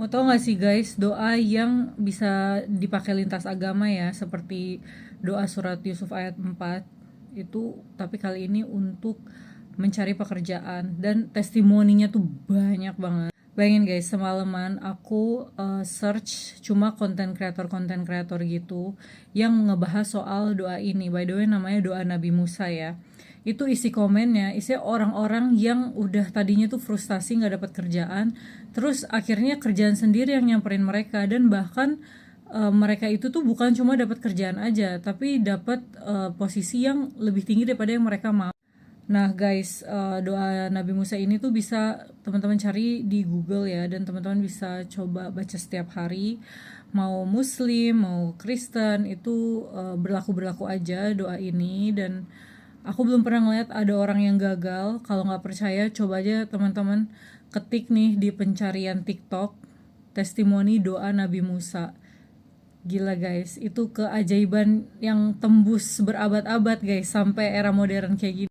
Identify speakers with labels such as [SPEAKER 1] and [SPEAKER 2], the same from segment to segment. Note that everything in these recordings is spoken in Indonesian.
[SPEAKER 1] Mau tau gak sih guys, doa yang bisa dipakai lintas agama ya, seperti doa surat Yusuf ayat 4 itu, tapi kali ini untuk mencari pekerjaan, dan testimoninya tuh banyak banget. Bayangin guys, semalaman aku search cuma konten kreator gitu yang ngebahas soal doa ini. By the way, namanya doa Nabi Musa ya. Itu isi komennya, isi orang-orang yang udah tadinya tuh frustasi nggak dapat kerjaan, terus akhirnya kerjaan sendiri yang nyamperin mereka, dan bahkan mereka itu tuh bukan cuma dapat kerjaan aja, tapi dapat posisi yang lebih tinggi daripada yang mereka mau. Nah guys, doa Nabi Musa ini tuh bisa teman-teman cari di Google ya, dan teman-teman bisa coba baca setiap hari. Mau Muslim, mau Kristen, itu berlaku-berlaku aja doa ini. Dan aku belum pernah ngeliat ada orang yang gagal. Kalau nggak percaya, coba aja teman-teman ketik nih di pencarian TikTok, testimoni doa Nabi Musa. Gila guys, itu keajaiban yang tembus berabad-abad guys, sampai era modern kayak gini.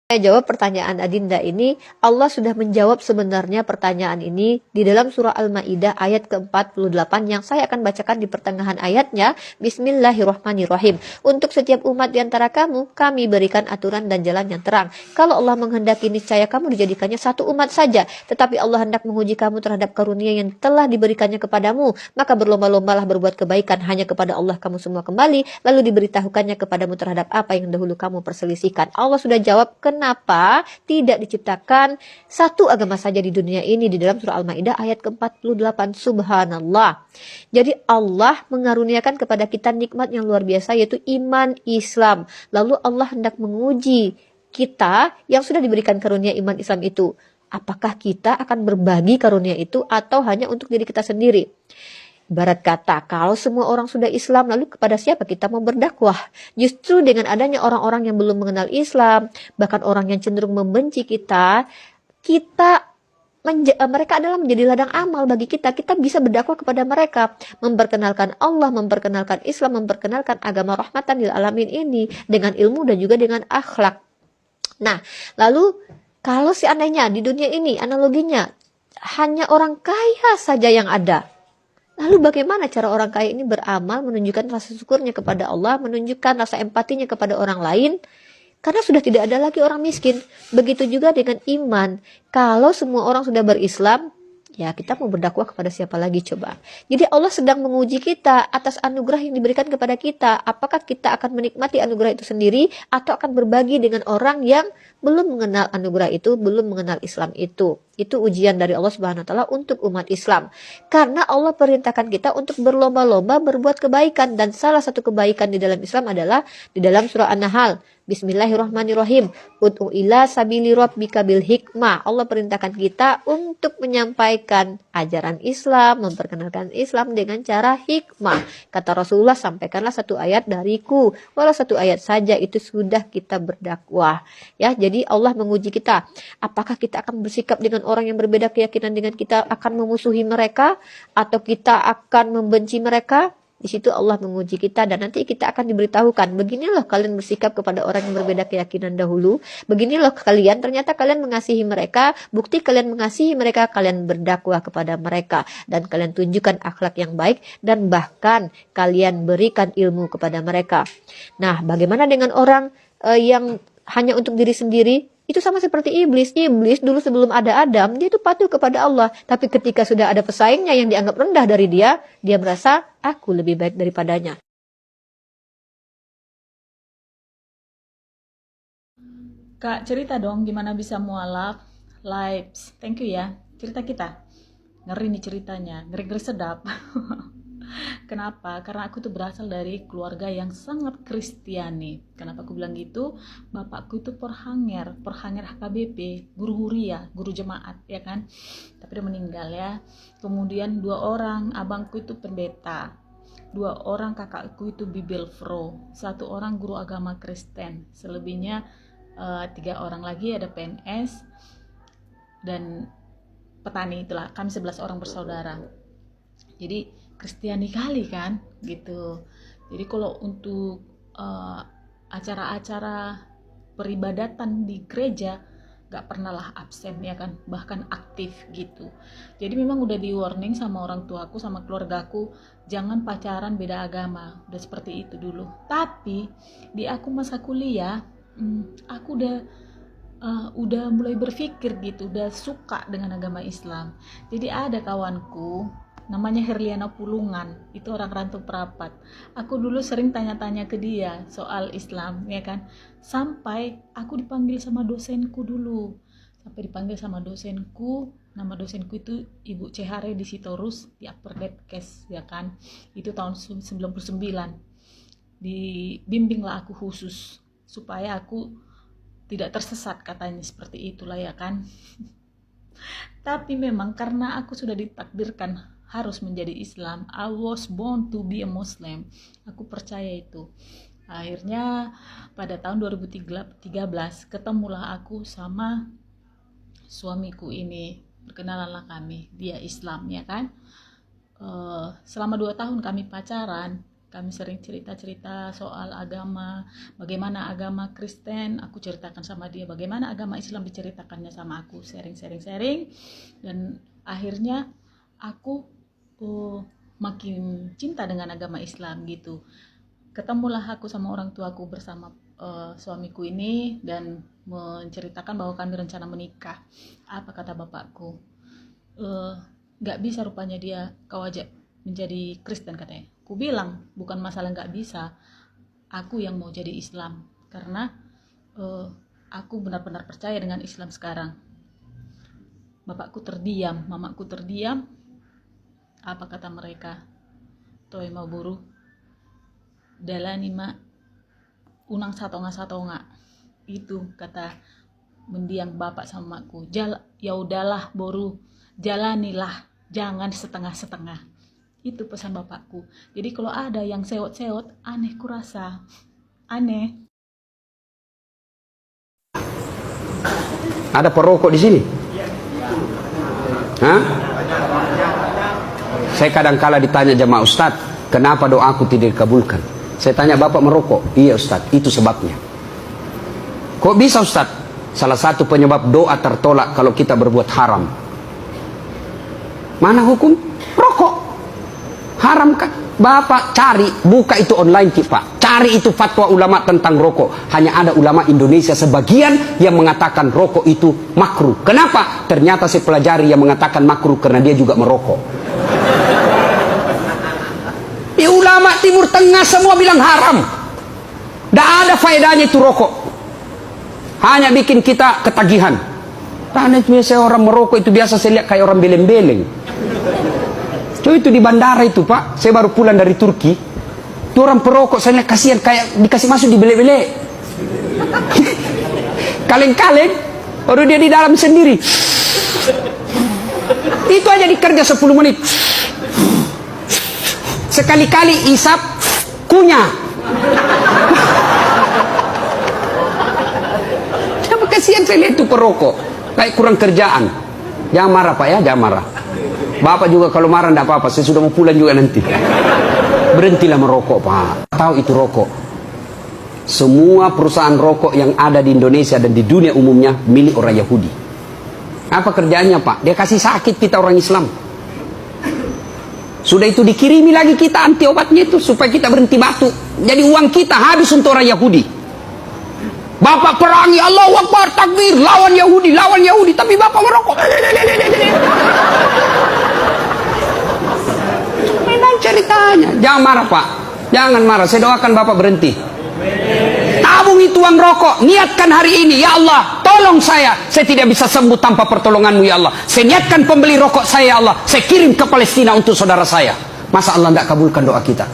[SPEAKER 2] Saya jawab pertanyaan Adinda ini, Allah sudah menjawab sebenarnya pertanyaan ini di dalam surah Al-Maidah ayat ke-48 yang saya akan bacakan di pertengahan ayatnya. Bismillahirrahmanirrahim. Untuk setiap umat di antara kamu, kami berikan aturan dan jalan yang terang. Kalau Allah menghendaki, niscaya kamu dijadikannya satu umat saja, tetapi Allah hendak menguji kamu terhadap karunia yang telah diberikannya kepadamu, maka berlomba-lombalah berbuat kebaikan, hanya kepada Allah kamu semua kembali, lalu diberitahukannya kepadamu terhadap apa yang dahulu kamu perselisihkan. Allah sudah jawab kenapa tidak diciptakan satu agama saja di dunia ini di dalam surah Al-Maidah ayat ke-48. Subhanallah. Jadi Allah mengaruniakan kepada kita nikmat yang luar biasa, yaitu iman Islam. Lalu Allah hendak menguji kita yang sudah diberikan karunia iman Islam itu. Apakah kita akan berbagi karunia itu atau hanya untuk diri kita sendiri? Ibarat kata, kalau semua orang sudah Islam, lalu kepada siapa kita mau berdakwah? Justru dengan adanya orang-orang yang belum mengenal Islam, bahkan orang yang cenderung membenci kita, mereka adalah menjadi ladang amal bagi kita. Kita bisa berdakwah kepada mereka, memperkenalkan Allah, memperkenalkan Islam, memperkenalkan agama rahmatan lil alamin ini dengan ilmu dan juga dengan akhlak. Nah, lalu kalau seandainya di dunia ini analoginya hanya orang kaya saja yang ada, lalu bagaimana cara orang kaya ini beramal, menunjukkan rasa syukurnya kepada Allah, menunjukkan rasa empatinya kepada orang lain? Karena sudah tidak ada lagi orang miskin. Begitu juga dengan iman. Kalau semua orang sudah berislam, ya kita mau berdakwah kepada siapa lagi coba. Jadi Allah sedang menguji kita atas anugerah yang diberikan kepada kita. Apakah kita akan menikmati anugerah itu sendiri atau akan berbagi dengan orang yang belum mengenal anugerah itu, belum mengenal Islam itu. Itu ujian dari Allah Subhanahu wa taala untuk umat Islam. Karena Allah perintahkan kita untuk berlomba-lomba berbuat kebaikan, dan salah satu kebaikan di dalam Islam adalah di dalam surah An-Nahl. Bismillahirrahmanirrahim. Ud'u ila sabili rabbika bil hikmah. Allah perintahkan kita untuk menyampaikan ajaran Islam, memperkenalkan Islam dengan cara hikmah. Kata Rasulullah, sampaikanlah satu ayat dariku. Walau satu ayat saja itu sudah kita berdakwah. Ya, jadi Allah menguji kita. Apakah kita akan bersikap dengan orang yang berbeda keyakinan dengan kita, akan memusuhi mereka atau kita akan membenci mereka? Di situ Allah menguji kita, dan nanti kita akan diberitahukan, beginilah kalian bersikap kepada orang yang berbeda keyakinan dahulu, beginilah kalian, ternyata kalian mengasihi mereka, bukti kalian mengasihi mereka, kalian berdakwah kepada mereka, dan kalian tunjukkan akhlak yang baik, dan bahkan kalian berikan ilmu kepada mereka. Nah, bagaimana dengan orang yang hanya untuk diri sendiri? Itu sama seperti iblis. Iblis dulu sebelum ada Adam, dia itu patuh kepada Allah. Tapi ketika sudah ada pesaingnya yang dianggap rendah dari dia, dia merasa, aku lebih baik daripadanya.
[SPEAKER 3] Kak, cerita dong gimana bisa mualaf lives. Thank you ya. Cerita kita. Ngeri nih ceritanya. Ngeri-ngeri sedap. Kenapa? Karena aku tuh berasal dari keluarga yang sangat Kristiani. Kenapa aku bilang gitu? Bapakku itu perhanger HKBP, guru huria, guru jemaat, ya kan? Tapi dia meninggal ya. Kemudian 2 orang, abangku itu pendeta. 2 orang kakakku itu Bibelfro. 1 orang guru agama Kristen. Selebihnya 3 orang lagi ada PNS dan petani. Itulah kami 11 orang bersaudara. Jadi Kristiani kali kan gitu. Jadi kalau untuk acara-acara peribadatan di gereja gak pernah lah absen ya kan, bahkan aktif gitu. Jadi memang udah di warning sama orang tuaku, sama keluargaku, jangan pacaran beda agama, udah seperti itu dulu. Tapi di aku masa kuliah, aku udah mulai berpikir gitu, udah suka dengan agama Islam. Jadi ada kawanku namanya Herliana Pulungan, itu orang Rantau Perapat. Aku dulu sering tanya-tanya ke dia soal Islam ya kan, sampai aku dipanggil sama dosenku dulu, nama dosenku itu Ibu Cehare di Sitorus di Upper Depkes ya kan, itu tahun 99. Dibimbinglah aku khusus supaya aku tidak tersesat, katanya seperti itulah ya kan. Tapi memang karena aku sudah ditakdirkan harus menjadi Islam, I was born to be a Muslim, aku percaya itu. Akhirnya pada tahun 2013 ketemulah aku sama suamiku ini, berkenalanlah kami, dia Islam ya kan. Selama 2 tahun kami pacaran, kami sering cerita-cerita soal agama, bagaimana agama Kristen aku ceritakan sama dia, bagaimana agama Islam diceritakannya sama aku, sharing, dan akhirnya aku makin cinta dengan agama Islam gitu. Ketemulah aku sama orang tuaku bersama suamiku ini dan menceritakan bahwa kami rencana menikah. Apa kata bapakku? Gak bisa rupanya dia kau ajak menjadi Kristen, katanya. Ku bilang bukan masalah gak bisa, aku yang mau jadi Islam karena aku benar-benar percaya dengan Islam sekarang. Bapakku terdiam, mamaku terdiam. Apa kata mereka? Toi mau buru dalani mak unang satonga itu kata mendiang bapak sama makku. Ya udahlah boru, jalanilah, jangan setengah-setengah. Itu pesan bapakku. Jadi kalau ada yang sewot-sewot, aneh kurasa. Aneh.
[SPEAKER 4] Ada perokok di sini? Hah? Saya kadang-kala ditanya jamaah, Ustadz, kenapa doaku tidak dikabulkan? Saya tanya, Bapak merokok? Iya Ustadz, itu sebabnya. Kok bisa Ustadz? Salah satu penyebab doa tertolak kalau kita berbuat haram. Mana hukum? Rokok. Haram kan? Bapak cari, buka itu online Pak. Cari itu fatwa ulama tentang rokok. Hanya ada ulama Indonesia sebagian yang mengatakan rokok itu makruh. Kenapa? Ternyata saya pelajari yang mengatakan makruh karena dia juga merokok. Ya ulama Timur Tengah semua bilang haram. Tidak ada faedahnya itu rokok. Hanya bikin kita ketagihan. Karena biasa orang merokok itu biasa saya lihat kayak orang beleng-beleng. Coba itu di bandara itu Pak, saya baru pulang dari Turki. Itu orang perokok, saya lihat kasihan kayak dikasih masuk di belek-belek. Kaleng-kaleng, baru dia di dalam sendiri. Itu aja dikerja 10 menit. Sekali-kali isap kunyah. Coba kasihan saya lihat itu perokok, kayak kurang kerjaan. Jangan marah Pak ya, jangan marah. Bapak juga kalau marah tidak apa-apa, saya sudah mau pulang juga nanti. Berhentilah merokok Pak. Tahu itu rokok. Semua perusahaan rokok yang ada di Indonesia dan di dunia umumnya milik orang Yahudi. Apa kerjaannya Pak? Dia kasih sakit kita orang Islam. Sudah itu dikirimi lagi kita anti obatnya itu supaya kita berhenti batuk. Jadi uang kita habis untuk orang Yahudi. Bapak perangi, Allahu Akbar, takbir, lawan Yahudi, tapi Bapak merokok. Memang ceritanya. Jangan marah Pak, jangan marah. Saya doakan Bapak berhenti. Tabung itu uang rokok, niatkan hari ini, ya Allah, tolong saya tidak bisa sembuh tanpa pertolonganmu ya Allah. Saya niatkan pembeli rokok saya ya Allah, saya kirim ke Palestina untuk saudara saya. Masa Allah tidak kabulkan doa kita?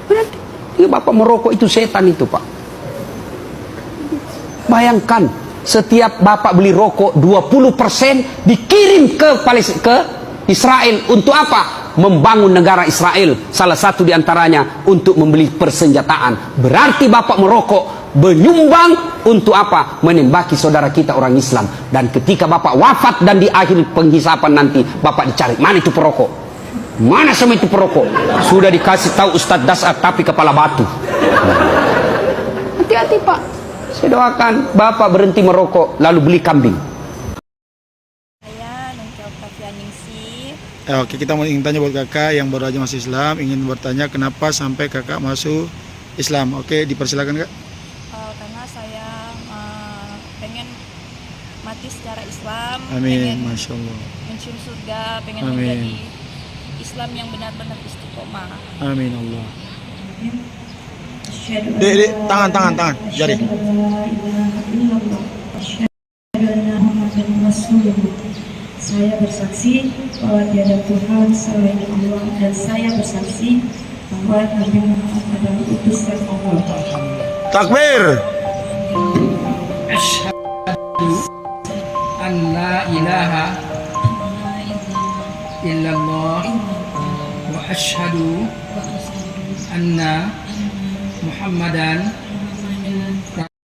[SPEAKER 4] Berarti ya Bapak merokok itu setan itu Pak. Bayangkan setiap Bapak beli rokok 20% dikirim ke Israel untuk apa? Membangun negara Israel. Salah satu diantaranya untuk membeli persenjataan. Berarti Bapak merokok menyumbang untuk apa? Menembaki saudara kita orang Islam. Dan ketika Bapak wafat dan di akhir penghisapan nanti Bapak dicari, mana itu perokok? Mana semua itu perokok? Sudah dikasih tahu Ustadz Dasar tapi kepala batu. Nanti hati-hati Pak. Saya doakan Bapak berhenti merokok lalu beli kambing.
[SPEAKER 5] Saya Nungkil Tafianingsi.
[SPEAKER 6] Oke, kita mau ingin tanya buat kakak yang baru aja masuk Islam, ingin bertanya kenapa sampai kakak masuk Islam. Oke, dipersilakan kak.
[SPEAKER 5] Karena saya pengen mati secara Islam,
[SPEAKER 6] Amin,
[SPEAKER 5] pengen
[SPEAKER 6] masya Allah.
[SPEAKER 5] mencium surga, pengen
[SPEAKER 6] Amin.
[SPEAKER 5] menjadi Islam yang benar-benar istiqomah.
[SPEAKER 6] Amin Allah. Dek, tangan, jari.
[SPEAKER 7] Saya bersaksi bahwa tiada Tuhan selain Allah, dan saya bersaksi bahwa Nabi Muhammad adalah utusan Allah.
[SPEAKER 6] Takbir.
[SPEAKER 8] An la ilaha illallah wa ashhadu anna Muhammadan